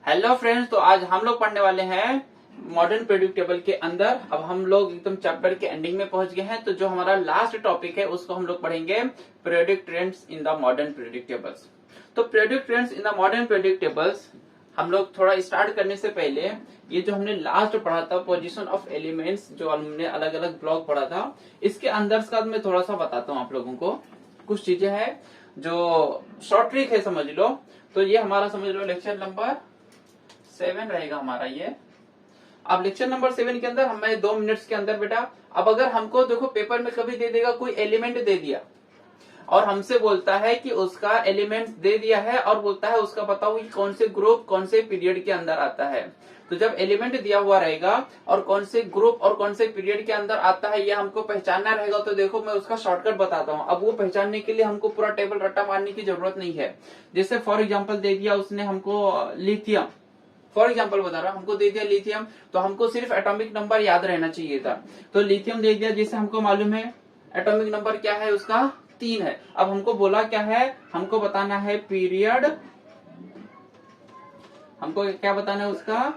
Hello friends, तो आज हम लोग पढ़ने वाले हैं मॉडर्न पीरियोडिक टेबल के अंदर। अब हम लोग एकदम चैप्टर के एंडिंग में पहुंच गए हैं। तो जो हमारा लास्ट टॉपिक है उसको हम लोग पढ़ेंगे periodic trends in the modern periodic tables. तो periodic trends in the modern periodic tables हम लोग थोड़ा स्टार्ट करने से पहले ये जो हमने लास्ट पढ़ा था पोजीशन ऑफ एलिमेंट्स, जो हमने अलग अलग ब्लॉक पढ़ा था, इसके अंदर का मैं थोड़ा सा बताता हूँ आप लोगों को। कुछ चीजें हैं जो शॉर्ट ट्रिक है, समझ लो। तो ये हमारा समझ लो लेक्चर नंबर 7 रहेगा हमारा ये। अब लेक्चर नंबर 7 के अंदर हमें 2 मिनट्स के अंदर बेटा, अब अगर हमको देखो पेपर में कभी दे देगा कोई एलिमेंट दे दिया और हमसे बोलता है कि उसका एलिमेंट दे दिया है और बोलता है उसका बताओ कि कौन से ग्रुप कौन से पीरियड के अंदर आता है। तो जब एलिमेंट दिया हुआ रहेगा और कौन से ग्रुप और कौन से पीरियड के अंदर आता है ये हमको पहचानना रहेगा। तो देखो मैं उसका शॉर्टकट बताता हूँ। अब वो पहचानने के लिए हमको पूरा टेबल रट्टा मारने की जरूरत नहीं है। जैसे फॉर एग्जाम्पल दे दिया उसने हमको लिथियम, फॉर एग्जाम्पल बता रहा हूं, हमको दे दिया लिथियम, तो हमको सिर्फ एटॉमिक नंबर याद रहना चाहिए था। तो लिथियम दे दिया, जिसे हमको मालूम है एटॉमिक नंबर क्या है उसका 3 है। अब हमको बोला क्या है, हमको बताना है पीरियड, हमको क्या बताना है उसका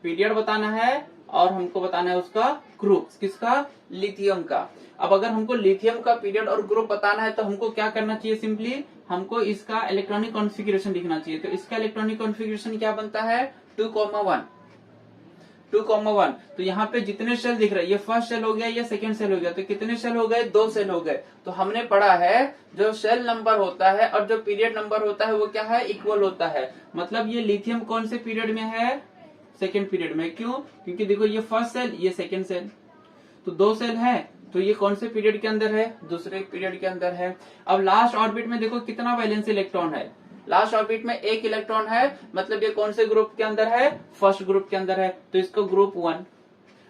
पीरियड बताना है और हमको बताना है उसका ग्रुप, किसका, लिथियम का। अब अगर हमको लिथियम का पीरियड और ग्रुप बताना है तो हमको क्या करना चाहिए, सिंपली हमको इसका इलेक्ट्रॉनिक कॉन्फ़िगरेशन लिखना चाहिए। तो इसका इलेक्ट्रॉनिक कॉन्फ़िगरेशन क्या बनता है 2,1 2,1। तो यहाँ पे जितने सेल दिख रहे हैं, ये फर्स्ट सेल हो गया, ये सेकंड सेल हो गया, तो कितने सेल हो गए, 2 सेल हो गए। तो हमने पढ़ा है जो सेल नंबर होता है और जो पीरियड नंबर होता है वो क्या है, इक्वल होता है। मतलब ये लिथियम कौन से पीरियड में है, सेकेंड पीरियड में। क्यों, क्योंकि देखो ये फर्स्ट सेल ये सेकेंड सेल, तो 2 सेल है, तो ये कौन से पीरियड के अंदर है, दूसरे पीरियड के अंदर है। अब लास्ट ऑर्बिट में देखो कितना वैलेंस इलेक्ट्रॉन है, लास्ट ऑर्बिट में 1 इलेक्ट्रॉन है, मतलब ये कौन से ग्रुप के अंदर है, फर्स्ट ग्रुप के अंदर है, तो इसको ग्रुप 1।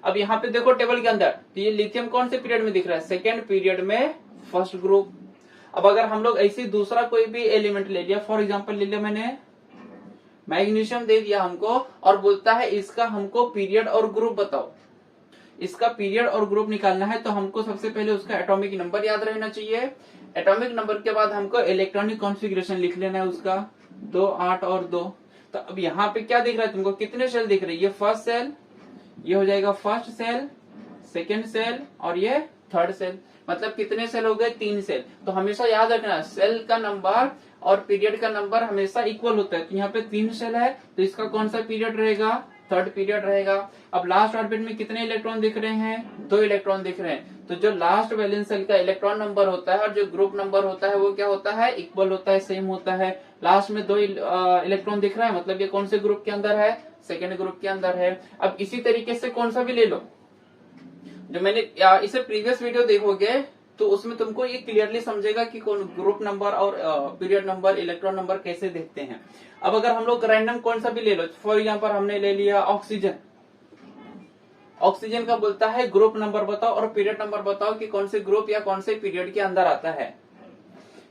अब यहाँ पे देखो टेबल के अंदर, तो ये लिथियम कौन से पीरियड में दिख रहा है, सेकेंड पीरियड में, फर्स्ट ग्रुप। अब अगर हम लोग ऐसे दूसरा कोई भी एलिमेंट ले लिया, फॉर एग्जाम्पल ले लिया मैंने मैग्नीशियम दे दिया हमको और बोलता है इसका हमको पीरियड और ग्रुप बताओ। इसका पीरियड और ग्रुप निकालना है तो हमको सबसे पहले उसका एटॉमिक नंबर याद रहना चाहिए। एटॉमिक नंबर के बाद हमको इलेक्ट्रॉनिक कॉन्फ़िगरेशन लिख लेना है उसका 2, 8 और 2। तो अब यहाँ पे क्या दिख रहा है तुमको, कितने सेल दिख रहे हैं, ये फर्स्ट सेल, ये हो जाएगा फर्स्ट सेल, सेकेंड सेल और ये थर्ड सेल। मतलब कितने सेल हो गए, 3 सेल। तो हमेशा याद रखना सेल का नंबर और पीरियड का नंबर हमेशा इक्वल होता है। तो यहाँ पे 3 सेल है तो इसका कौन सा पीरियड रहेगा, थर्ड पीरियड रहेगा। अब लास्ट ऑर्बिट में कितने इलेक्ट्रॉन दिख रहे हैं, 2 इलेक्ट्रॉन दिख रहे हैं। तो जो लास्ट वैलेंस सेल का इलेक्ट्रॉन नंबर होता है और जो ग्रुप नंबर होता है वो क्या होता है, इक्वल होता है, सेम होता है। लास्ट में 2 इलेक्ट्रॉन दिख रहा है, मतलब ये कौन से ग्रुप के अंदर है, सेकेंड ग्रुप के अंदर है। अब इसी तरीके से कौन सा भी ले लो, जो मैंने इसे प्रीवियस वीडियो देखोगे तो उसमें तुमको ये क्लियरली समझेगा कि कौन ग्रुप नंबर और पीरियड नंबर, इलेक्ट्रॉन नंबर कैसे देखते हैं। अब अगर हम लोग रैंडम कौन सा भी ले लो, फॉर एग्जांपल हमने ले लिया ऑक्सीजन, ऑक्सीजन का बोलता है ग्रुप नंबर बताओ और पीरियड नंबर बताओ कि कौन से ग्रुप या कौन से पीरियड के अंदर आता है।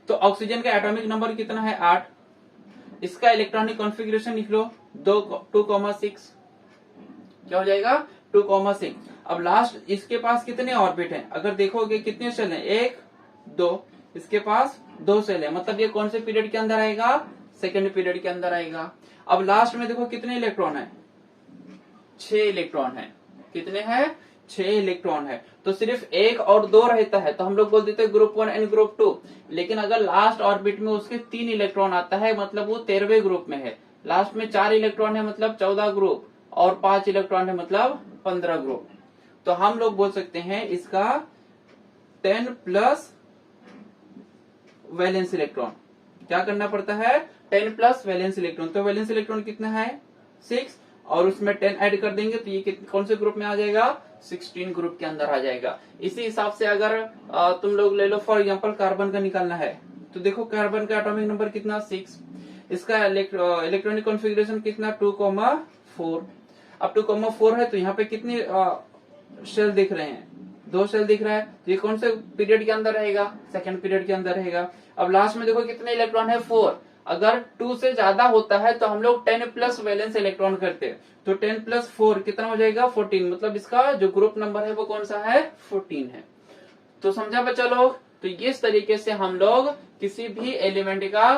तो ऑक्सीजन का एटॉमिक नंबर कितना है 8, इसका इलेक्ट्रॉनिक कॉन्फ़िगरेशन लिख लो 2,6, क्या हो जाएगा 2,6। अब लास्ट इसके पास कितने ऑर्बिट हैं, अगर देखोगे कितने सेल हैं, 1, 2, इसके पास 2 सेल है, मतलब ये कौन से पीरियड के अंदर आएगा, सेकेंड पीरियड के अंदर आएगा। अब लास्ट में देखो कितने इलेक्ट्रॉन है, 6 इलेक्ट्रॉन है। कितने हैं, 6 इलेक्ट्रॉन है। तो सिर्फ 1 और 2 रहता है तो हम लोग बोल देते हैं ग्रुप 1 एंड ग्रुप 2। लेकिन अगर लास्ट ऑर्बिट में उसके 3 इलेक्ट्रॉन आता है मतलब वो 13वें ग्रुप में है। लास्ट में 4 इलेक्ट्रॉन है मतलब 14 ग्रुप और 5 इलेक्ट्रॉन है मतलब 15 ग्रुप। तो हम लोग बोल सकते हैं इसका 10 प्लस वैलेंस इलेक्ट्रॉन, क्या करना पड़ता है, 10 प्लस वैलेंस इलेक्ट्रॉन। तो वैलेंस इलेक्ट्रॉन कितना है 6 और उसमें 10 ऐड कर देंगे तो ये कौन से ग्रुप में आ जाएगा, 16 ग्रुप के अंदर आ जाएगा। इसी हिसाब से अगर तुम लोग ले लो फॉर एग्जांपल कार्बन का निकालना है तो देखो कार्बन का एटॉमिक नंबर कितना 6, इसका इलेक्ट्रॉनिक कॉन्फ़िगरेशन कितना 2,4। अब 2,4 है तो यहाँ पे कितनी सेल दिख रहे हैं, 2 सेल दिख रहा है। तो ये कौन से पीरियड के अंदर रहेगा, सेकंड पीरियड के अंदर रहेगा। अब लास्ट में देखो कितने इलेक्ट्रॉन है 4, अगर 2 से ज्यादा होता है तो हम लोग 10 प्लस वैलेंस इलेक्ट्रॉन करते हैं। तो 10 प्लस 4 कितना हो जाएगा 14, मतलब इसका जो ग्रुप नंबर है वो कौन सा है 14 है। तो समझा बच्चा लोग। तो इस तरीके से हम लोग किसी भी एलिमेंट का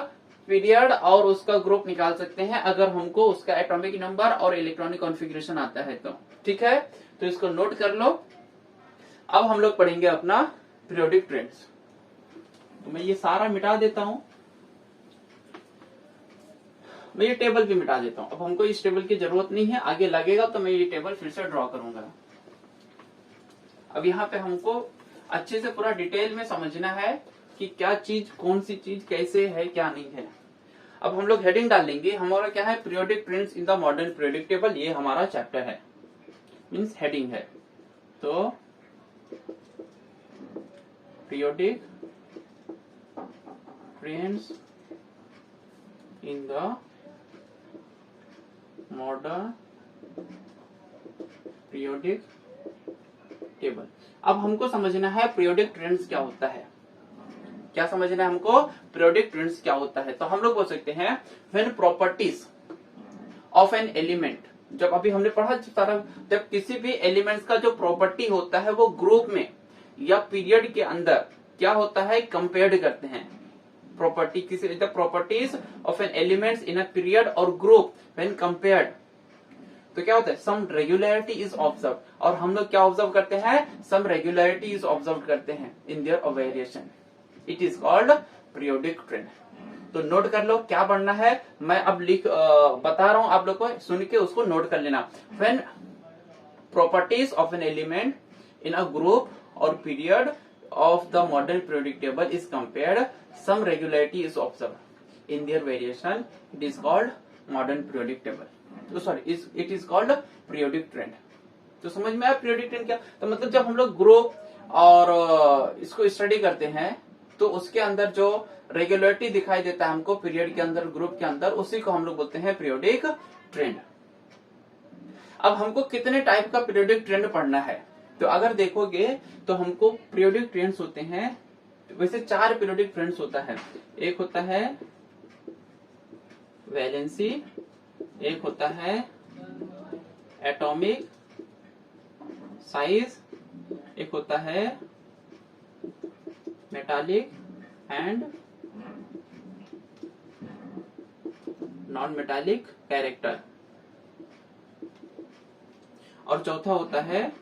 पीरियड और उसका ग्रुप निकाल सकते हैं अगर हमको उसका एटॉमिक नंबर और इलेक्ट्रॉनिक कॉन्फ़िगरेशन आता है तो। ठीक है, तो इसको नोट कर लो। अब हम लोग पढ़ेंगे अपना पीरियोडिक ट्रेंड्स। तो मैं ये सारा मिटा देता हूं, मैं ये टेबल भी मिटा देता हूं। अब हमको इस टेबल की जरूरत नहीं है, आगे लगेगा तो मैं ये टेबल फिर से ड्रॉ करूंगा। अब यहाँ पे हमको अच्छे से पूरा डिटेल में समझना है कि क्या चीज, कौन सी चीज कैसे है, क्या नहीं है। अब हम लोग हेडिंग डाल लेंगे, हमारा क्या है, periodic trends in the modern periodic table, ये हमारा चैप्टर है, मीन्स हेडिंग है। तो periodic trends in the modern periodic table. अब हमको समझना है पीरियोडिक ट्रेंड्स क्या होता है। क्या समझना है हमको, पीरियोडिक ट्रेंड्स क्या होता है। तो हम लोग बोल सकते हैं when properties of an element, जब अभी हमने पढ़ा सारा, जब किसी भी एलिमेंट्स का जो प्रॉपर्टी होता है वो ग्रुप में या पीरियड के अंदर क्या होता है, कंपेयर्ड करते हैं। प्रॉपर्टी किसी, the properties of an elements in a period और ग्रुप व्हेन कंपेयर्ड, तो क्या होता है, सम रेगुलरिटी इज ऑब्जर्व, और हम लोग क्या ऑब्जर्व करते हैं, सम रेगुलरिटी इज ऑब्जर्व करते हैं in their variation, it is called periodic trend. तो नोट कर लो क्या पढ़ना है, मैं अब बता रहा हूं आप लोग को, सुन के उसको नोट कर लेना। When properties of an element in a group और period of the modern periodic table is compared, some regularity is observed in their variation, it is called modern periodic table, तो sorry it is called periodic trend। तो समझ में आया periodic trend क्या, तो मतलब जब हम लोग ग्रुप और इसको स्टडी करते हैं तो उसके अंदर जो रेगुलरिटी दिखाई देता है हमको पीरियड के अंदर, ग्रुप के अंदर, उसी को हम लोग बोलते हैं पीरियोडिक ट्रेंड। अब हमको कितने टाइप का पीरियोडिक ट्रेंड पढ़ना है, तो अगर देखोगे तो हमको पीरियोडिक ट्रेंड्स होते हैं, वैसे 4 पीरियोडिक ट्रेंड्स होता है। एक होता है वैलेंसी, एक होता है एटॉमिक साइज, एक होता है metallic and non metallic character, और चौथा होता है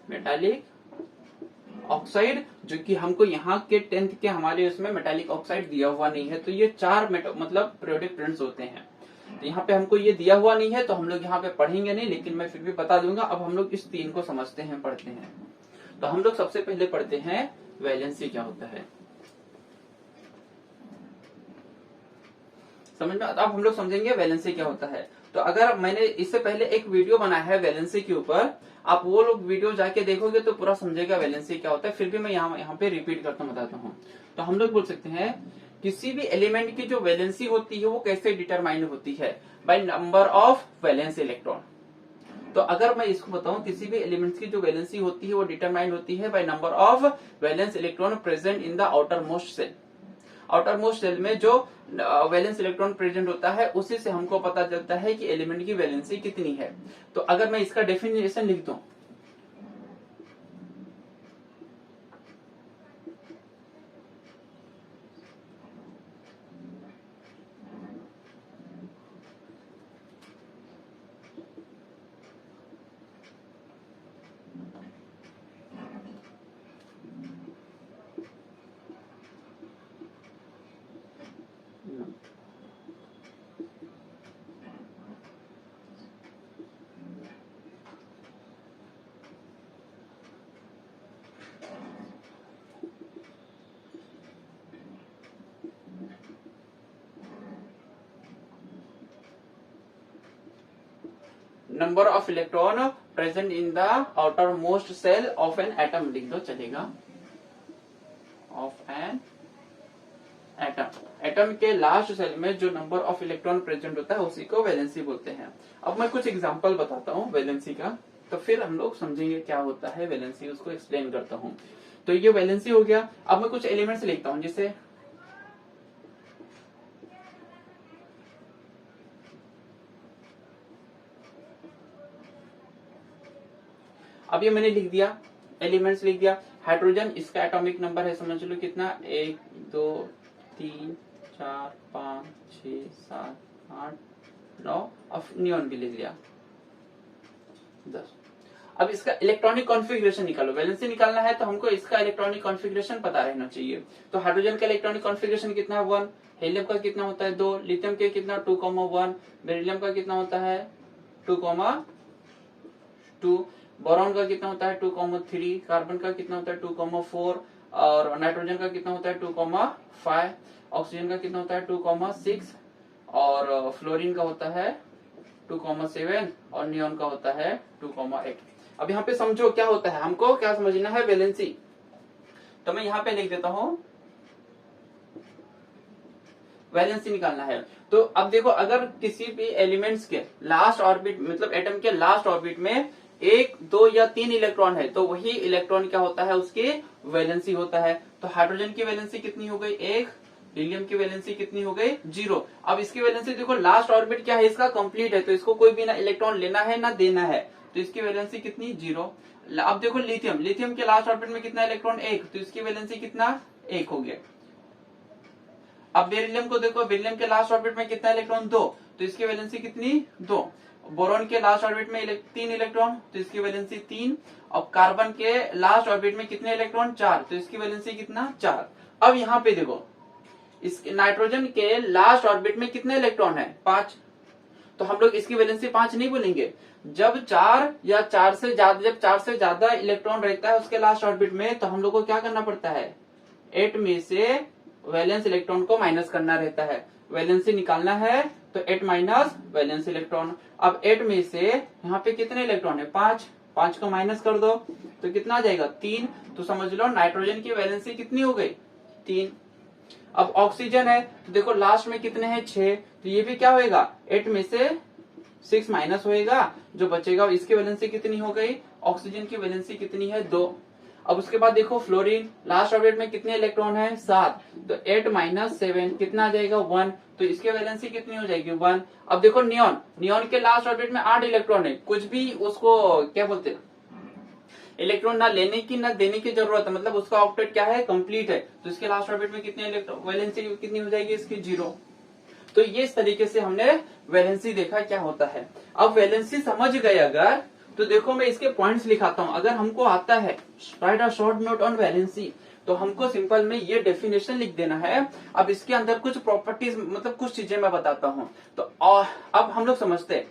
मेटालिक ऑक्साइड, जो कि हमको यहाँ के 10th के हमारे उसमें मेटालिक ऑक्साइड दिया हुआ नहीं है। तो ये 4 मतलब पीरियोडिक ट्रेंड्स होते हैं। तो यहाँ पे हमको ये दिया हुआ नहीं है तो हम लोग यहाँ पे पढ़ेंगे नहीं, लेकिन मैं फिर भी बता दूंगा। अब हम लोग इस 3 को समझते हैं, पढ़ते हैं। तो हम लोग सबसे पहले पढ़ते हैं वैलेंसी क्या होता है, समझ में। अब हम लोग समझेंगे वैलेंसी क्या होता है। तो अगर मैंने इससे पहले एक वीडियो बनाया है वैलेंसी के ऊपर, आप वो लोग वीडियो जाके देखोगे तो पूरा समझेगा वैलेंसी क्या होता है। फिर भी मैं यहाँ पे रिपीट करता हूँ, बताता हूँ। तो हम लोग बोल सकते हैं किसी भी एलिमेंट की जो वैलेंसी होती है वो कैसे डिटरमाइन होती है, by number of valence electron. तो अगर मैं इसको बताऊं, किसी भी एलिमेंट्स की जो वैलेंसी होती है वो डिटरमाइन होती है by number of valence electron present in the outer most shell. Outer most shell में जो वैलेंस इलेक्ट्रॉन प्रेजेंट होता है उसी से हमको पता चलता है कि एलिमेंट की वैलेंसी कितनी है। तो अगर मैं इसका डेफिनेशन लिख दूं, number of electron present in the outer most shell of an atom लिख दो, चलेगा, ऑफ एन एटम। एटम के लास्ट सेल में जो नंबर ऑफ इलेक्ट्रॉन प्रेजेंट होता है उसी को वैलेंसी बोलते हैं। अब मैं कुछ एग्जांपल बताता हूँ वैलेंसी का, तो फिर हम लोग समझेंगे क्या होता है वैलेंसी, उसको एक्सप्लेन करता हूँ। तो ये वैलेंसी हो गया। अब मैं कुछ एलिमेंट्स लिखता हूँ, जैसे अब ये मैंने लिख दिया, एलिमेंट्स लिख दिया। हाइड्रोजन इसका एटॉमिक नंबर है, समझ लो कितना, 1 2 3 4 5 6 7 8 9, अब नियॉन भी लिख लिया 10। अब इसका इलेक्ट्रॉनिक कॉन्फ़िगरेशन निकालो, वैलेंसी निकालना है तो हमको इसका इलेक्ट्रॉनिक कॉन्फ़िगरेशन पता रहना चाहिए। तो हाइड्रोजन का इलेक्ट्रॉनिक कॉन्फ़िगरेशन कितना है 1, हीलियम का कितना होता है 2, लिथियम के कितना 2,1, बेरिलियम का कितना होता है 2,2, बोरॉन का कितना होता है 2,3, कार्बन का कितना होता है 2,4, और नाइट्रोजन का कितना होता है 2,5, ऑक्सीजन का कितना होता है 2,6, और फ्लोरीन का होता है 2,7, और नियॉन का होता है 2,8। अब यहाँ पे समझो क्या होता है, हमको क्या समझना है, वैलेंसी। तो मैं यहाँ पे लिख देता हूं, वैलेंसी निकालना है। तो अब देखो, अगर किसी भी एलिमेंट्स के लास्ट ऑर्बिट, मतलब एटम के लास्ट ऑर्बिट में 1 2 या 3 इलेक्ट्रॉन है, तो वही इलेक्ट्रॉन क्या होता है, उसकी वैलेंसी होता है। तो हाइड्रोजन की वैलेंसी कितनी हो गई 1, हीलियम की वैलेंसी कितनी हो गई 0। अब इसकी वैलेंसी देखो, लास्ट ऑर्बिट क्या है इसका, कंप्लीट है, तो इसको कोई भी ना इलेक्ट्रॉन लेना है ना देना है, तो इसकी वैलेंसी कितनी 0। अब देखो लिथियम, लिथियम के लास्ट ऑर्बिट में कितना इलेक्ट्रॉन 1, तो इसकी वैलेंसी कितना 1 हो गया। अब बेरिलियम को देखो, बेरिलियम के लास्ट ऑर्बिट में कितना इलेक्ट्रॉन 2, तो इसकी वैलेंसी कितनी 2। बोरॉन के लास्ट ऑर्बिट में 3 इलेक्ट्रॉन, तो इसकी वैलेंसी 3। और कार्बन के लास्ट ऑर्बिट में कितने इलेक्ट्रॉन 4, तो इसकी वैलेंसी कितना 4। अब यहाँ पे देखो, इसके नाइट्रोजन के लास्ट ऑर्बिट में कितने इलेक्ट्रॉन है 5, तो हम लोग इसकी वैलेंसी 5 नहीं बोलेंगे। जब 4 या 4 से ज्यादा, जब 4 से ज्यादा इलेक्ट्रॉन रहता है उसके लास्ट ऑर्बिट में, तो हम लोग को क्या करना पड़ता है, 8 में से वैलेंस इलेक्ट्रॉन को माइनस करना रहता है। वैलेंसी निकालना है तो 8 माइनस वैलेंस इलेक्ट्रॉन। अब 8 में से यहाँ पे कितने इलेक्ट्रॉन है 5, 5 को माइनस कर दो तो कितना आ जाएगा 3। तो समझ लो नाइट्रोजन की वैलेंसी कितनी हो गई 3। अब ऑक्सीजन है तो देखो लास्ट में कितने हैं 6, तो ये भी क्या होएगा 8 में से 6 माइनस होएगा, जो बचेगा इसकी वैलेंसी कितनी हो गई, ऑक्सीजन की वैलेंसी कितनी है 2। अब उसके बाद देखो फ्लोरीन, लास्ट ऑर्बिट में कितने इलेक्ट्रॉन है 7, तो 8 माइनस 7 कितना आ जाएगा 1, तो इसकी वैलेंसी कितनी हो जाएगी 1। अब देखो नियॉन, नियॉन के लास्ट ऑर्बिट में 8 इलेक्ट्रॉन है, कुछ भी उसको क्या बोलते हैं, इलेक्ट्रॉन ना लेने की ना देने की जरूरत है, मतलब उसका ऑक्टेट क्या है कंप्लीट है, तो इसके लास्ट ऑर्बिट में कितने इलेक्ट्रॉन, वैलेंसी कितनी हो जाएगी इसकी 0। तो ये इस तरीके से हमने वैलेंसी देखा क्या होता है। अब वैलेंसी समझ गए अगर, तो देखो मैं इसके पॉइंट्स लिखाता हूं। अगर हमको आता है right a short note on valency, तो हमको सिंपल में ये डेफिनेशन लिख देना है। अब इसके अंदर कुछ प्रॉपर्टीज, मतलब कुछ चीजें मैं बताता हूं। तो अब हम लोग समझते हैं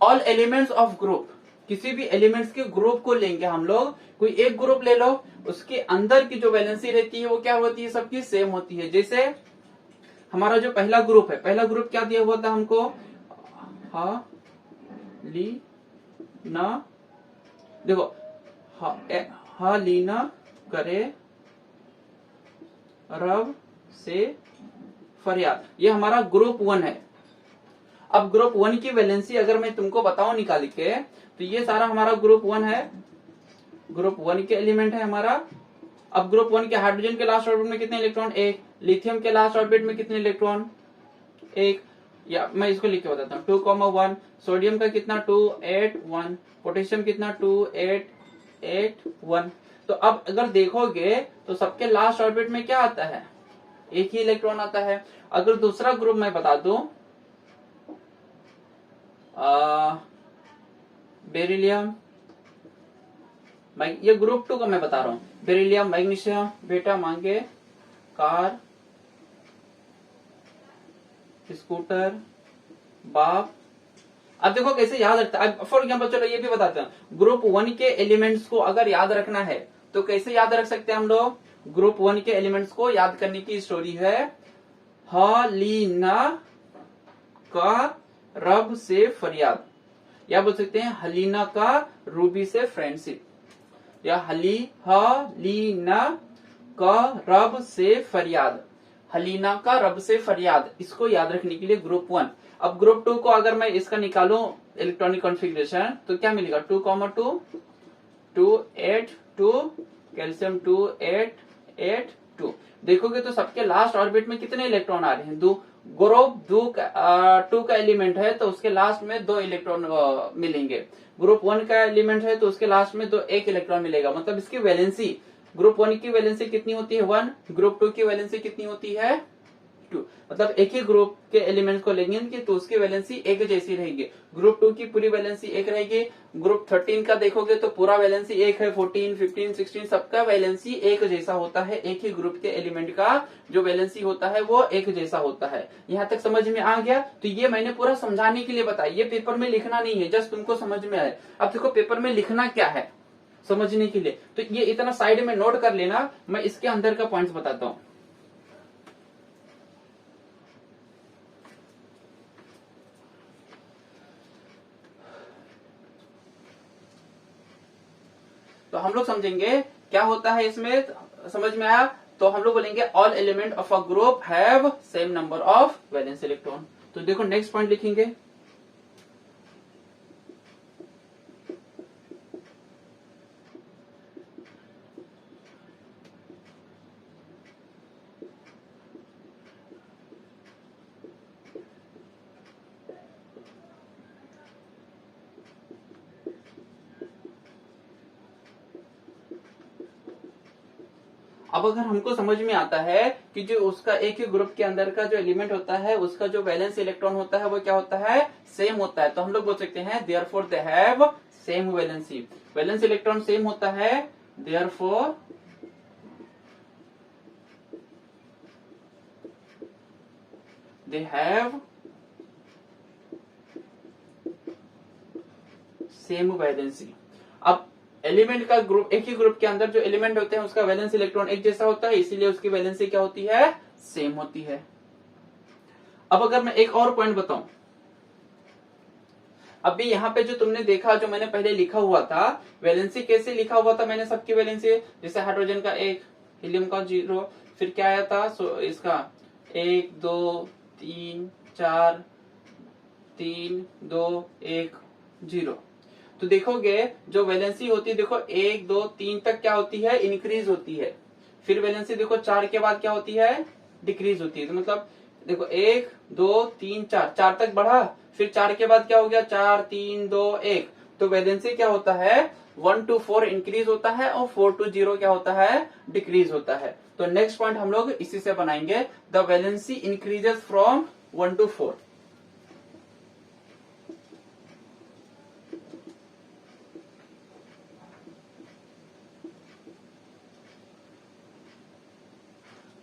ऑल एलिमेंट्स ऑफ ग्रुप, किसी भी एलिमेंट्स के ग्रुप को लेंगे हम लोग, कोई एक ग्रुप ले लो, उसके अंदर की जो वैलेंसी रहती है वो क्या होती है, सबकी सेम होती है। जैसे हमारा जो पहला ग्रुप है, पहला ग्रुप क्या दिया हुआ था हमको, ना देखो लीना करे रब से फरियाद, ये हमारा ग्रुप 1 है। अब ग्रुप 1 की वैलेंसी अगर मैं तुमको बताऊं निकाल के, तो ये सारा हमारा ग्रुप 1 है, ग्रुप 1 के एलिमेंट है हमारा। अब ग्रुप 1 के हाइड्रोजन के लास्ट ऑर्बिट में कितने इलेक्ट्रॉन 1, लिथियम के लास्ट ऑर्बिट में कितने इलेक्ट्रॉन 1, या मैं इसको लिख के बताता हूँ 2,1, सोडियम का कितना 2 8 1, पोटेशियम कितना 2 8 8 1। तो अब अगर देखोगे तो सबके लास्ट ऑर्बिट में क्या आता है, एक ही इलेक्ट्रॉन आता है। अगर दूसरा ग्रुप मैं बता दूं, बेरिलियम, ये ग्रुप 2 का मैं बता रहा हूँ, बेरिलियम, मैग्नीशियम, बेटा मांगे, कार, स्कूटर, बाप। अब देखो कैसे याद रखता है। फॉर एग्जाम्पल चलो ये भी बताते हैं, ग्रुप 1 के एलिमेंट्स को अगर याद रखना है तो कैसे याद रख सकते हैं हम लोग। ग्रुप 1 के एलिमेंट्स को याद करने की स्टोरी है, हलीना का रब से फरियाद, या बोल सकते हैं हलीना का रूबी से फ्रेंडशिप, या हलीना का रब से फरियाद, हलीना का रब से फरियाद, इसको याद रखने के लिए ग्रुप 1। अब ग्रुप 2 को अगर मैं इसका निकालूं इलेक्ट्रॉनिक कॉन्फ़िगरेशन तो क्या मिलेगा 2,2 2 8 2, कैल्शियम 2 8 8 2। देखोगे तो सबके लास्ट ऑर्बिट में कितने इलेक्ट्रॉन आ रहे हैं 2। ग्रुप 2 का एलिमेंट है तो उसके लास्ट में 2 इलेक्ट्रॉन मिलेंगे। ग्रुप 1 का एलिमेंट है तो उसके लास्ट में 1 इलेक्ट्रॉन मिलेगा। मतलब इसकी वैलेंसी ग्रुप 1 की वैलेंसी कितनी होती है 1, ग्रुप 2 की वैलेंसी कितनी होती है 2, मतलब एक ही ग्रुप के एलिमेंट्स को लेंगे कि तो उसकी वैलेंसी एक जैसी रहेगी। ग्रुप 2 की पूरी वैलेंसी एक रहेगी। ग्रुप 13 का देखोगे तो पूरा वैलेंसी एक है, 14, 15, 16 सबका वैलेंसी एक जैसा होता है। एक ही ग्रुप के एलिमेंट का जो वैलेंसी होता है वो एक जैसा होता है। यहाँ तक समझ में आ गया? तो ये मैंने पूरा समझाने के लिए बताया, ये पेपर में लिखना नहीं है, जस्ट तुमको समझ में आए। अब देखो पेपर में लिखना क्या है समझने के लिए, तो ये इतना साइड में नोट कर लेना, मैं इसके अंदर का पॉइंट्स बताता हूँ। तो हम लोग समझेंगे क्या होता है इसमें, समझ में आया? तो हम लोग बोलेंगे all element of a group have same number of valence electron. तो देखो नेक्स्ट पॉइंट लिखेंगे, अब अगर हमको समझ में आता है कि जो उसका एक ही ग्रुप के अंदर का जो एलिमेंट होता है उसका जो वैलेंस इलेक्ट्रॉन होता है वो क्या होता है सेम होता है, तो हम लोग बोल सकते हैं therefore they have same valency. Valence electron same होता है, therefore they have same valency. अब एलिमेंट का ग्रुप, एक ही ग्रुप के अंदर जो एलिमेंट होते हैं उसका वैलेंस इलेक्ट्रॉन एक जैसा होता है, इसीलिए उसकी वैलेंसी क्या होती है सेम होती है। अब अगर मैं एक और पॉइंट बताऊं, अभी यहाँ पे जो तुमने देखा, जो मैंने पहले लिखा हुआ था वैलेंसी कैसे लिखा हुआ था मैंने सबकी वैलेंसी, जैसे हाइड्रोजन का 1, हीलियम का 0, फिर क्या आया था इसका 1 2 3 4 3 2 1 0। तो देखोगे जो वैलेंसी होती है, देखो 1 2 3 तक क्या होती है इंक्रीज होती है, फिर वैलेंसी देखो 4 के बाद क्या होती है डिक्रीज होती है। तो मतलब देखो 1 2 3 4, 4 तक बढ़ा, फिर 4 के बाद क्या हो गया 4 3 2 1, तो वैलेंसी क्या होता है 1 to 4 इंक्रीज होता है और 4 to 0 क्या होता है डिक्रीज होता है। तो नेक्स्ट पॉइंट हम लोग इसी से बनाएंगे, the valency increases from 1 to 4।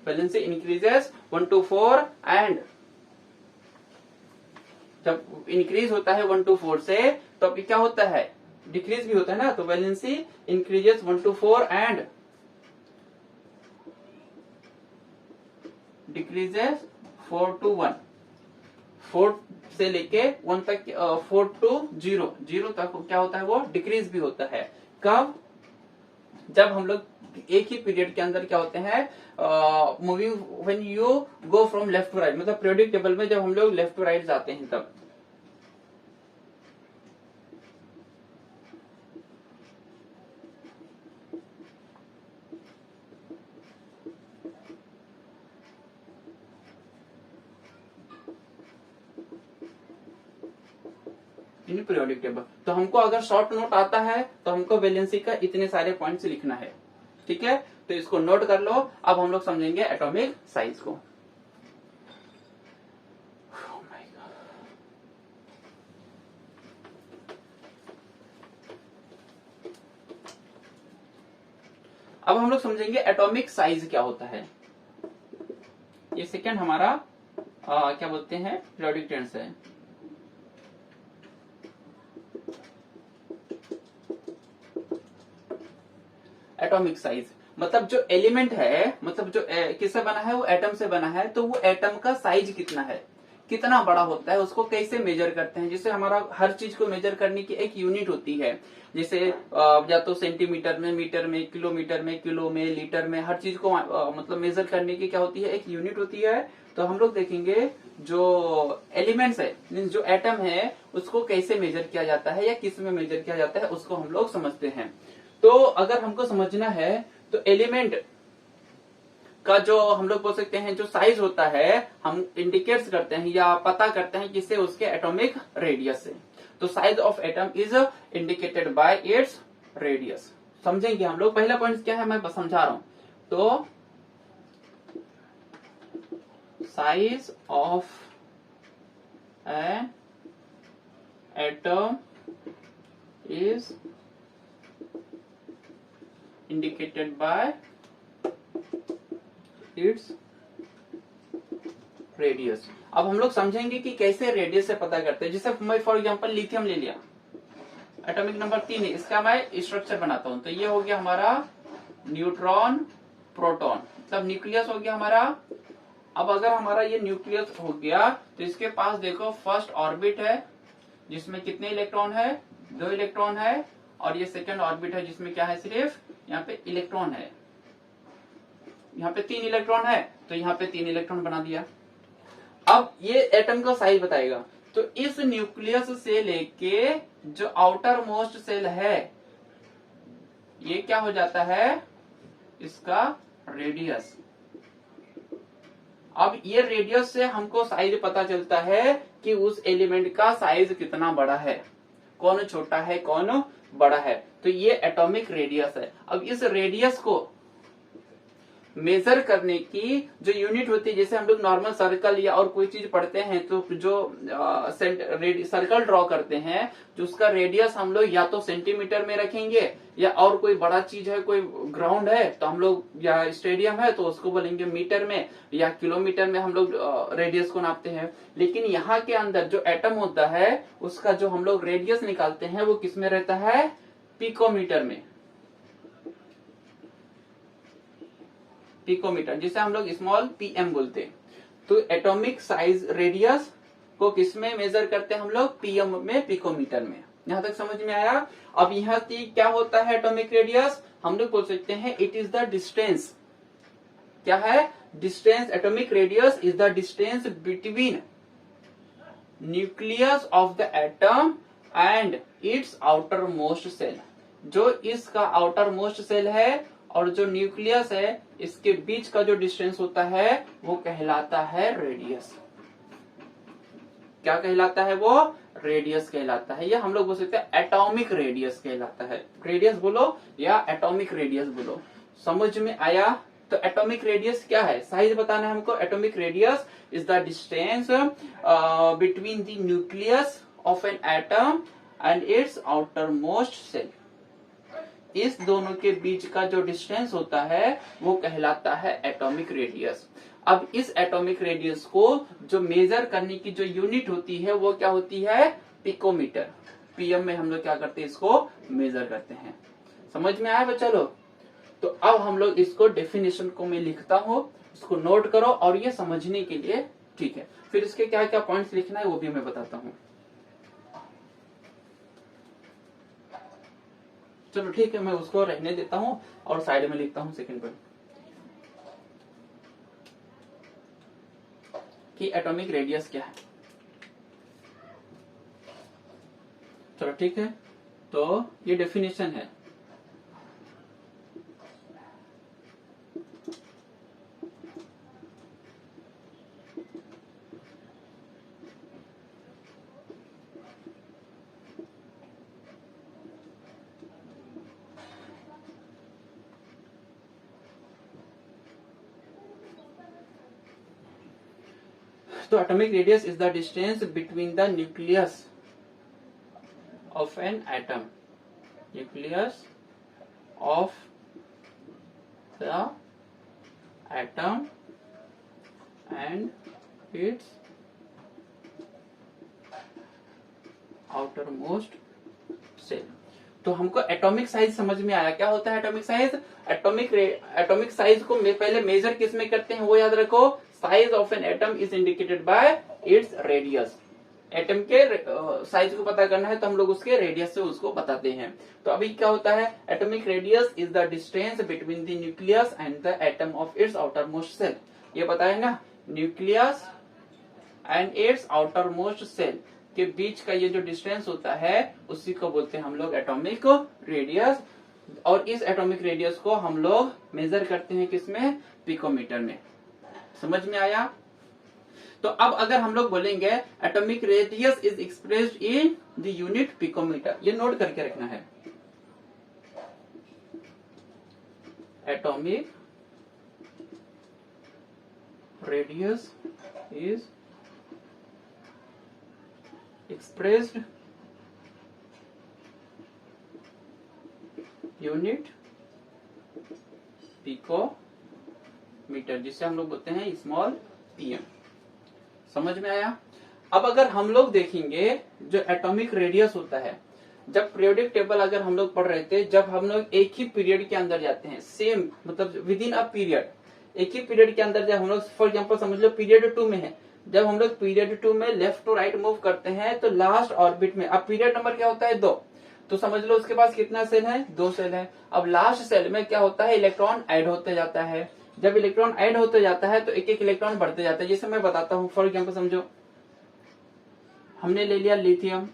Valency increases 1 to 4 and जब इंक्रीज होता है 1 to 4 से तो अभी क्या होता है डिक्रीज भी होता है ना, तो valency increases 1 to 4 and decreases 4 to 1, 4 से लेके 1 तक 4 to 0, 0 तक क्या होता है वो डिक्रीज भी होता है। कब? जब हम लोग एक ही पीरियड के अंदर क्या होते हैं moving when you go from left to right, मतलब पीरियोडिक टेबल में जब हम लोग लेफ्ट टू राइट जाते हैं तब। इन पीरियोडिक टेबल, तो हमको अगर शॉर्ट नोट आता है तो हमको वैलेंसी का इतने सारे पॉइंट्स लिखना है, ठीक है? तो इसको नोट कर लो। अब हम लोग समझेंगे एटॉमिक साइज को। अब हम लोग समझेंगे एटॉमिक साइज क्या होता है। ये सेकंड हमारा क्या बोलते हैं पीरियोडिक टेंस है। एटॉमिक साइज मतलब जो एलिमेंट है, मतलब जो किससे बना है वो एटम से बना है, तो वो एटम का साइज कितना है, कितना बड़ा होता है, उसको कैसे मेजर करते हैं। जैसे हमारा हर चीज को मेजर करने की एक यूनिट होती है, जैसे या तो सेंटीमीटर में, मीटर में, किलोमीटर में, किलो में, लीटर में, हर चीज को मतलब मेजर करने की क्या होती है एक यूनिट होती है। तो हम लोग देखेंगे जो एलिमेंट्स है मीन्स जो एटम है उसको कैसे मेजर किया जाता है या किस में मेजर किया जाता है उसको हम लोग समझते हैं। तो अगर हमको समझना है तो एलिमेंट का जो हम लोग बोल सकते हैं जो साइज होता है हम इंडिकेट्स करते हैं या पता करते हैं किससे, उसके एटॉमिक रेडियस से। तो size of atom is indicated by its radius. समझेंगे हम लोग। पहला पॉइंट क्या है मैं बस समझा रहा हूं। तो size of an atom is indicated by its radius. अब हम लोग समझेंगे कि कैसे रेडियस से पता करते हैं। जैसे मैं फॉर एग्जांपल लिथियम ले लिया, एटॉमिक नंबर 3 है, इसका मैं स्ट्रक्चर बनाता हूं। तो ये हो गया हमारा न्यूट्रॉन प्रोटॉन, मतलब न्यूक्लियस हो गया हमारा। अब अगर हमारा ये न्यूक्लियस हो गया तो इसके पास देखो फर्स्ट ऑर्बिट है जिसमें कितने इलेक्ट्रॉन है, 2 इलेक्ट्रॉन है। और ये सेकंड ऑर्बिट है जिसमें क्या है, सिर्फ यहाँ पे इलेक्ट्रॉन है। यहाँ पे 3 इलेक्ट्रॉन है तो यहाँ पे 3 इलेक्ट्रॉन बना दिया। अब ये एटम का साइज बताएगा। तो इस न्यूक्लियस से लेके जो आउटर मोस्ट सेल है ये क्या हो जाता है, इसका रेडियस। अब ये रेडियस से हमको साइज पता चलता है कि उस एलिमेंट का साइज कितना बड़ा है, कौन छोटा है कौन बड़ा है। तो ये एटॉमिक रेडियस है। अब इस रेडियस को मेजर करने की जो यूनिट होती है, जैसे हम लोग नॉर्मल सर्कल या और कोई चीज पढ़ते हैं तो जो सर्कल ड्रॉ करते हैं जो उसका रेडियस हम लोग या तो सेंटीमीटर में रखेंगे, या और कोई बड़ा चीज है, कोई ग्राउंड है तो हम लोग, या स्टेडियम है तो उसको बोलेंगे मीटर में, या किलोमीटर में हम लोग रेडियस को नापते हैं। लेकिन यहाँ के अंदर जो एटम होता है उसका जो हम लोग रेडियस निकालते हैं वो किस में रहता है, पिकोमीटर में। पिकोमीटर जिसे हम लोग स्मॉल पीएम बोलते हैं। तो एटॉमिक साइज रेडियस को किस में मेजर करते हैं हम लोग, पीएम में, पिकोमीटर में। यहां तक समझ में आया। अब यहाँ क्या होता है एटॉमिक रेडियस, हम लोग बोल सकते हैं इट इज द डिस्टेंस। क्या है, distance. Atomic radius is the distance between nucleus of the atom and its outer most shell. जो इसका आउटर मोस्ट सेल है और जो न्यूक्लियस है इसके बीच का जो डिस्टेंस होता है वो कहलाता है रेडियस। क्या कहलाता है वो, रेडियस कहलाता है। या हम लोग बोल सकते हैं एटॉमिक रेडियस कहलाता है। रेडियस बोलो या एटॉमिक रेडियस बोलो, समझ में आया। तो एटॉमिक रेडियस क्या है, साइज बताना है हमको। Atomic radius is the distance between the nucleus of an atom and its outer most shell. इस दोनों के बीच का जो डिस्टेंस होता है वो कहलाता है एटॉमिक रेडियस। अब इस एटॉमिक रेडियस को जो मेजर करने की जो यूनिट होती है वो क्या होती है, पिकोमीटर। पीएम में हम लोग क्या करते हैं, इसको मेजर करते हैं। समझ में आया बच्चा लोग। तो अब हम लोग इसको डेफिनेशन को मैं लिखता हूँ, इसको नोट करो और ये समझने के लिए ठीक है। फिर इसके क्या क्या पॉइंट्स लिखना है वो भी मैं बताता हूँ। चलो ठीक है, मैं उसको रहने देता हूं और साइड में लिखता हूं सेकंड पॉइंट कि एटॉमिक रेडियस क्या है। चलो ठीक है, तो ये डेफिनेशन है। तो atomic radius is the distance between the nucleus of an atom. Nucleus of the atom and its outermost cell. तो हमको एटॉमिक साइज समझ में आया। क्या होता है एटॉमिक साइज, एटॉमिक साइज को पहले मेजर किस में करते हैं वो याद रखो। Size of an atom is indicated by its radius. Atom के साइज को पता करना है तो हम लोग उसके रेडियस से उसको बताते हैं। तो अभी क्या होता है, atomic radius is the distance between the nucleus and the atom of its outer most shell. ये बताया ना, nucleus and its outer most shell के बीच का ये जो डिस्टेंस होता है उसी को बोलते हैं हम लोग एटॉमिक रेडियस। और इस एटॉमिक रेडियस को हम लोग मेजर करते हैं किसमें, पिकोमीटर में। समझ में आया। तो अब अगर हम लोग बोलेंगे atomic radius is expressed in the unit picometre, ये नोट करके रखना है। Atomic radius is expressed unit picometre, जिसे हम लोग बोलते हैं स्मॉल पीएम। समझ में आया? अब अगर हम लोग देखेंगे जो एटॉमिक रेडियस होता है, जब पीरियोडिक टेबल अगर हम लोग पढ़ रहे थे, जब हम लोग एक ही पीरियड के अंदर जाते हैं, सेम मतलब विद इन अ पीरियड, एक ही पीरियड के अंदर जब हम लोग फॉर एग्जाम्पल समझ लो पीरियड 2 में है, जब हम लोग पीरियड 2 में लेफ्ट टू राइट मूव करते हैं तो लास्ट ऑर्बिट में, अब पीरियड नंबर क्या होता है 2, तो समझ लो उसके पास कितना सेल है, 2 सेल है। अब लास्ट सेल में क्या होता है, इलेक्ट्रॉन ऐड होते जाता है। जब इलेक्ट्रॉन ऐड होते जाता है तो एक एक इलेक्ट्रॉन बढ़ते जाता है। जैसे मैं बताता हूँ, फॉर एग्जाम्पल समझो हमने ले लिया लिथियम,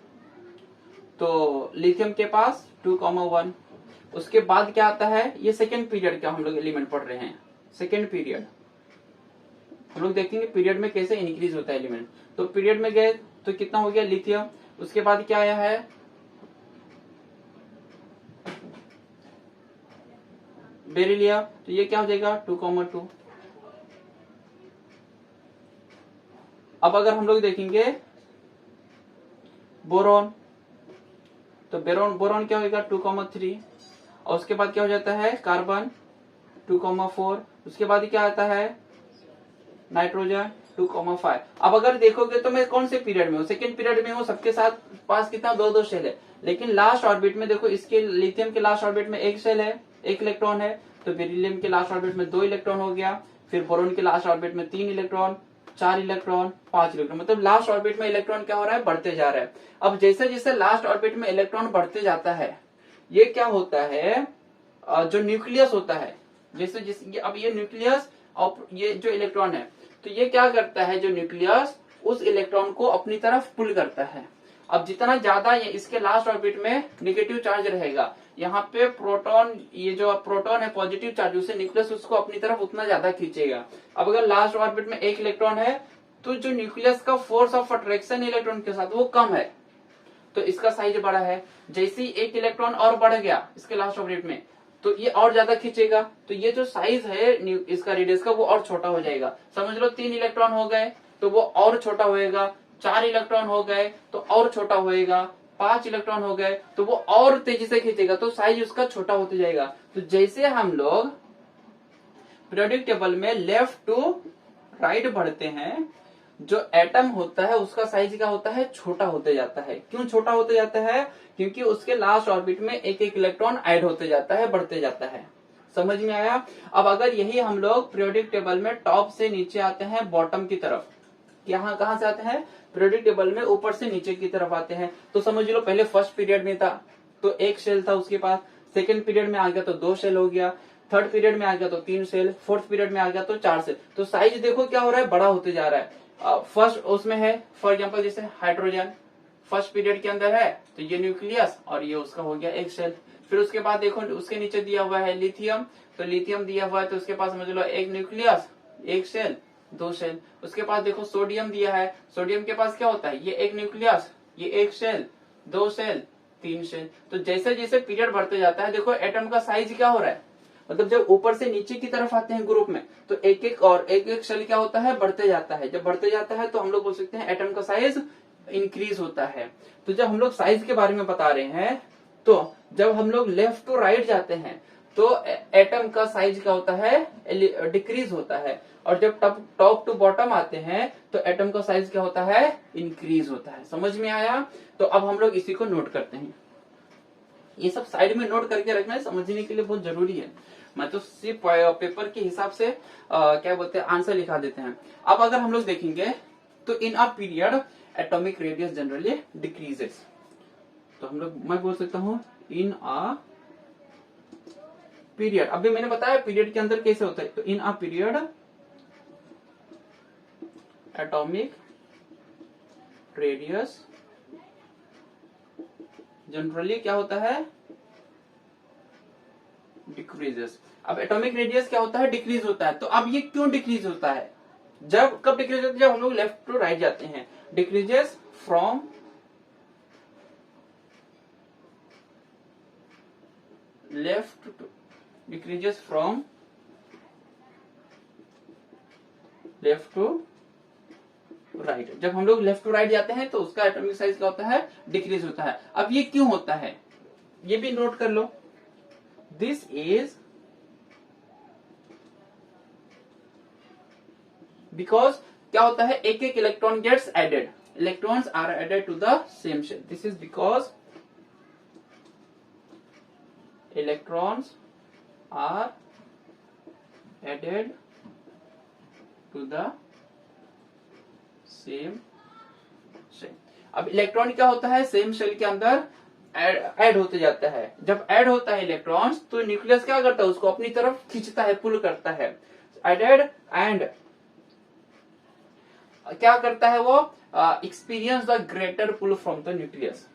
तो लिथियम के पास 2,1, उसके बाद क्या आता है, ये सेकेंड पीरियड का हम लोग एलिमेंट पढ़ रहे हैं, सेकेंड पीरियड हम लोग देखेंगे पीरियड में कैसे इंक्रीज होता है एलिमेंट। तो पीरियड में गए तो कितना हो गया लिथियम, उसके बाद क्या आया है बेरिलियम, तो ये क्या हो जाएगा 2,2। अब अगर हम लोग देखेंगे बोरॉन, तो बोरॉन क्या होगा 2,3, और उसके बाद क्या हो जाता है कार्बन 2,4, उसके बाद क्या आता है नाइट्रोजन 2,5। अब अगर देखोगे तो मैं कौन से पीरियड में हूँ, सेकेंड पीरियड में हूँ, सबके साथ पास कितना 2-2 शेल है, लेकिन लास्ट ऑर्बिट में देखो इसके लिथियम के लास्ट ऑर्बिट में 1 शेल है, 1 इलेक्ट्रॉन है, तो बेरिलियम के लास्ट ऑर्बिट में 2 इलेक्ट्रॉन हो गया, फिर बोरॉन के लास्ट ऑर्बिट में 3 इलेक्ट्रॉन, 4 इलेक्ट्रॉन, 5 इलेक्ट्रॉन, मतलब लास्ट ऑर्बिट में इलेक्ट्रॉन क्या हो रहा है, बढ़ते जा रहा है। अब जैसे जैसे लास्ट ऑर्बिट में इलेक्ट्रॉन बढ़ते जाता है, ये क्या होता है, जो न्यूक्लियस होता है, जैसे जैसे अब ये न्यूक्लियस और ये जो इलेक्ट्रॉन है, तो ये क्या करता है, जो न्यूक्लियस उस इलेक्ट्रॉन को अपनी तरफ पुल करता है। अब जितना ज्यादा ये इसके लास्ट ऑर्बिट में नेगेटिव चार्ज रहेगा, यहाँ पे प्रोटॉन, ये जो प्रोटॉन है पॉजिटिव चार्ज, उसे न्यूक्लियस उसको अपनी तरफ उतना ज्यादा खींचेगा। अब अगर लास्ट ऑर्बिट में 1 इलेक्ट्रॉन है, तो जो न्यूक्लियस का फोर्स ऑफ अट्रैक्शन इलेक्ट्रॉन के साथ वो कम है, तो इसका साइज बड़ा है। जैसे ही 1 इलेक्ट्रॉन और बढ़ गया इसके लास्ट ऑर्बिट में, तो ये और ज्यादा खींचेगा, तो ये जो साइज है इसका रेडियस का वो और छोटा हो जाएगा। समझ लो 3 इलेक्ट्रॉन हो गए तो वो और छोटा होएगा, 4 इलेक्ट्रॉन हो गए तो और छोटा होएगा, 5 इलेक्ट्रॉन हो गए तो वो और तेजी से खींचेगा, तो साइज उसका छोटा होते जाएगा। तो जैसे हम लोग पीरियोडिक टेबल में लेफ्ट टू राइट बढ़ते हैं, जो एटम होता है उसका साइज क्या होता है, छोटा होते जाता है। क्यों छोटा होते जाता है, क्योंकि उसके लास्ट ऑर्बिट में एक एक इलेक्ट्रॉन ऐड होते जाता है, बढ़ते जाता है। समझ में आया? अब अगर यही हम लोग पीरियोडिक टेबल में टॉप से नीचे आते हैं बॉटम की तरफ, यहाँ कहाँ से आते हैं, पीरियोडिक टेबल में ऊपर से नीचे की तरफ आते हैं, तो समझ लो पहले फर्स्ट पीरियड में था तो 1 शेल था उसके पास, सेकेंड पीरियड में आ गया तो 2 शेल हो गया, थर्ड पीरियड में आ गया तो 3 शेल, फोर्थ पीरियड में आ गया तो 4 शेल। तो साइज देखो क्या हो रहा है, बड़ा होते जा रहा है। फर्स्ट उसमें है फॉर एग्जाम्पल जैसे हाइड्रोजन फर्स्ट पीरियड के अंदर है, तो ये न्यूक्लियस और ये उसका हो गया 1 शेल। फिर उसके बाद देखो उसके नीचे दिया हुआ है लिथियम, तो लिथियम दिया हुआ है तो उसके पास समझ लो 1 न्यूक्लियस, 1 शेल, 2 शेल। उसके पास देखो सोडियम दिया है, सोडियम के पास क्या होता है, ये 1 न्यूक्लियस, ये 1 शेल, 2 शेल, 3 शेल। तो जैसे जैसे पीरियड बढ़ते जाता है, देखो एटम का साइज क्या हो रहा है, मतलब जब ऊपर से नीचे की तरफ आते हैं ग्रुप में, तो एक एक और एक एक शेल क्या होता है, बढ़ते जाता है। जब बढ़ते जाता है तो हम लोग बोल सकते हैं एटम का साइज इंक्रीज होता है। तो जब हम लोग साइज के बारे में बता रहे हैं, तो जब हम लोग लेफ्ट टू राइट जाते हैं तो एटम का साइज क्या होता है, डिक्रीज होता है, और जब टॉप टू बॉटम आते हैं तो एटम का साइज क्या होता है, इंक्रीज होता है। समझ में आया? तो अब हम लोग इसी को नोट करते हैं। ये सब साइड में नोट करके रखना है, समझने के लिए बहुत जरूरी है। मैं तो सिर्फ पेपर के हिसाब से क्या बोलते हैं आंसर लिखा देते हैं। अब अगर हम लोग देखेंगे तो in a period atomic radius generally decreases, तो हम लोग मैं बोल सकता हूं इन अ पीरियड। अभी मैंने बताया पीरियड के अंदर कैसे होता है, तो in a period atomic radius generally क्या होता है, डिक्रीजेस। अब एटॉमिक रेडियस क्या होता है, डिक्रीज होता है। तो अब ये क्यों डिक्रीज होता है, कब डिक्रीज होता है, जब हम लोग लेफ्ट टू राइट जाते हैं। Decreases from left to decreases from left to right. जब हम लोग लेफ्ट टू राइट जाते हैं तो उसका एटॉमिक साइज क्या होता है, डिक्रीज होता है। अब ये क्यों होता है ये भी नोट कर लो। दिस इज बिकॉज क्या होता है, एक एक electron gets added, electrons are added to the same shell. This is because electrons are added to the same shell. अब इलेक्ट्रॉन क्या होता है, सेम शेल के अंदर ऐड होते जाता है। जब ऐड होता है इलेक्ट्रॉन्स तो न्यूक्लियस क्या करता है, उसको अपनी तरफ खींचता है, पुल करता है। एडेड एंड क्या करता है वो, experience the greater pull from the nucleus.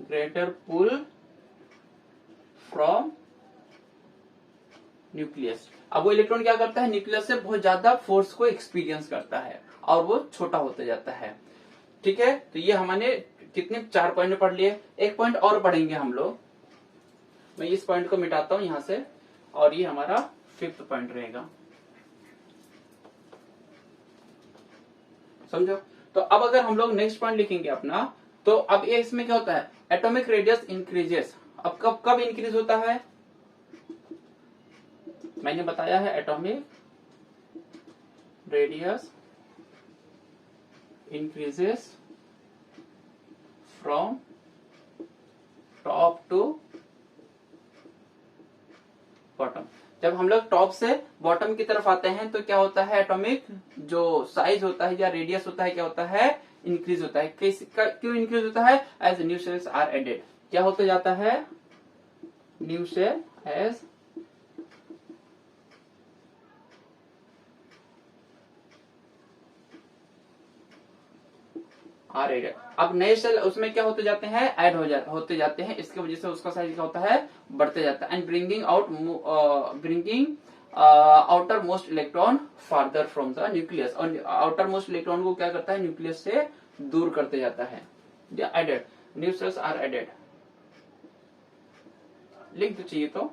Greater pull from nucleus. अब वो इलेक्ट्रॉन क्या करता है, न्यूक्लियस से बहुत ज्यादा फोर्स को एक्सपीरियंस करता है और वो छोटा होता जाता है। ठीक है, तो ये हमने कितने 4 पॉइंट पढ़ लिए। एक पॉइंट और पढ़ेंगे हम लोग। मैं इस पॉइंट को मिटाता हूं यहां से और ये हमारा 5th पॉइंट रहेगा। समझो। तो अब अगर हम लोग नेक्स्ट पॉइंट लिखेंगे अपना, तो अब ये इसमें क्या होता है, एटॉमिक रेडियस इंक्रीजेस। अब कब कब इंक्रीज होता है, मैंने बताया है atomic radius increases from top to bottom. जब हम लोग टॉप से बॉटम की तरफ आते हैं तो क्या होता है, एटॉमिक जो साइज होता है या रेडियस होता है क्या होता है, इंक्रीज होता है। क्यों इंक्रीज होता है, as new shells are added. क्या होता जाता है, new shell as are added. अब नए सेल उसमें क्या होते जाते हैं, ऐड होते जाते हैं। इसकी वजह से उसका साइज क्या होता है, बढ़ते जाता है। And bringing outer most electron farther from the nucleus. और आउटर मोस्ट इलेक्ट्रॉन को क्या करता है, न्यूक्लियस से दूर करते जाता है। Added, new shells are added. लिख दो चाहिए तो।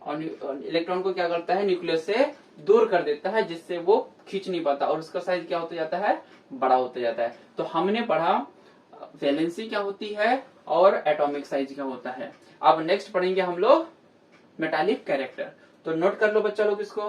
और इलेक्ट्रॉन को क्या करता है, न्यूक्लियस से दूर कर देता है, जिससे वो खींच नहीं पाता और उसका साइज क्या होता जाता है, बड़ा होता जाता है। तो हमने पढ़ा वैलेंसी क्या होती है और एटॉमिक साइज क्या होता है। अब नेक्स्ट पढ़ेंगे हम लोग मेटालिक कैरेक्टर। तो नोट कर लो बच्चा लोग इसको।